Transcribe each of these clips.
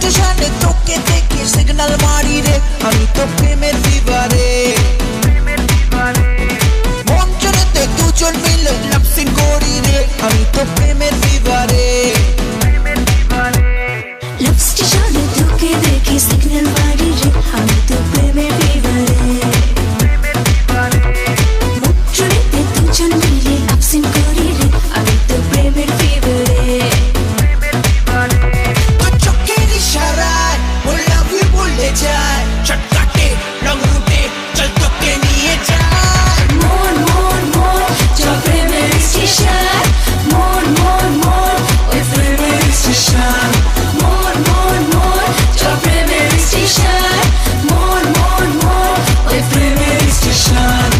স্টেশনে তোকে দেখে সিগন্যাল মারি রে, আমি তো প্রেমের ফিভারে। মঞ্চেতে দুজন মিলে লাভ সিন করি রে, আমি তো প্রেমের ফিভারে। লাভ স্টেশনে তোকে দেখে সিগন্যাল মারি রে, আমি তো প্রেমের ফিভারে। মঞ্চেতে দুজন মিলে লাভ সিন করি রে, আমি তো প্রেমের ফিভারে। তোর চোখের ইশারায় ওর লাভ ইউ বলে যায়, শর্টকাটে লং রুটে চল তোকে নিয়ে যায়। মন মন মন চল প্রেমের স্টেশন, মন মন মন ওই প্রেমের স্টেশন। মন মন মন চল প্রেমের স্টেশন, মন মন মন ওই প্রেমের স্টেশন।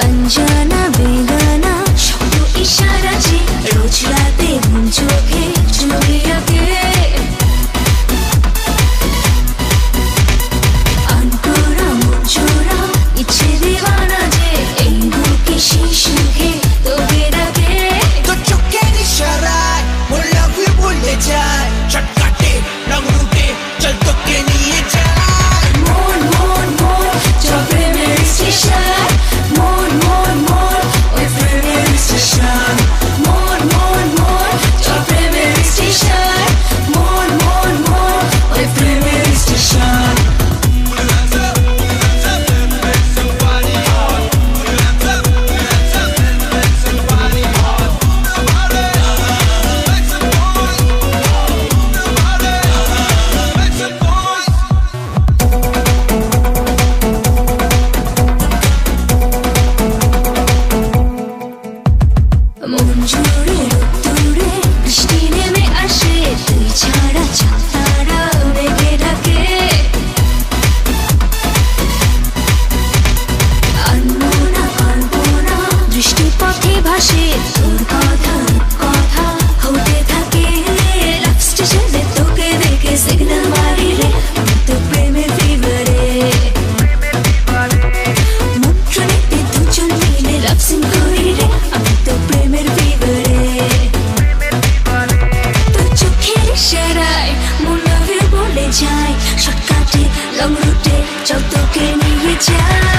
অঞ্জনা বেগানা শব্দ ইশারা যে রোজ রাতে মন চোখে ছবি আঁকে। আনকোরা মন চোরা ইচ্ছে দিওয়ানা যে এই বুকে সেই সুখে তোকে ডাকে। তোর চোখের ইশারায় ওর লাভ ইউ বলে যায়, শর্টকাটে লং রুটে চল তোকে নিয়ে যায়। মন মন মন চল প্রেমের স্টেশন, মন মন মন ওই প্রেমের স্টেশন। মন মন মন চল প্রেমের স্টেশন, মন মন মন ওই প্রেমের স্টেশন। মন জুড়ে রোদ্দুরে বৃষ্টি নেমে আসে, তুই ছাড়া চাঁদ তারা মেঘে ঢাকে। আনবো না পারবো না দৃষ্টি পথে ভাসে, তোর কথা কথা হতে থাকে। লাভ স্টেশনে তোকে দেখে সিগন্যাল মারি রে, আমি তো প্রেমের ফিভারে। মন্ত্রণীতে দুজন মিলে লাভ সিন করি রে, আমি তো প্রেমের ফিভারে। তোর চোখের ইশারায় মন লাভ ইউ বলে যায়, শর্টকাটে লং রুটে চল তোকে নিয়ে যায়।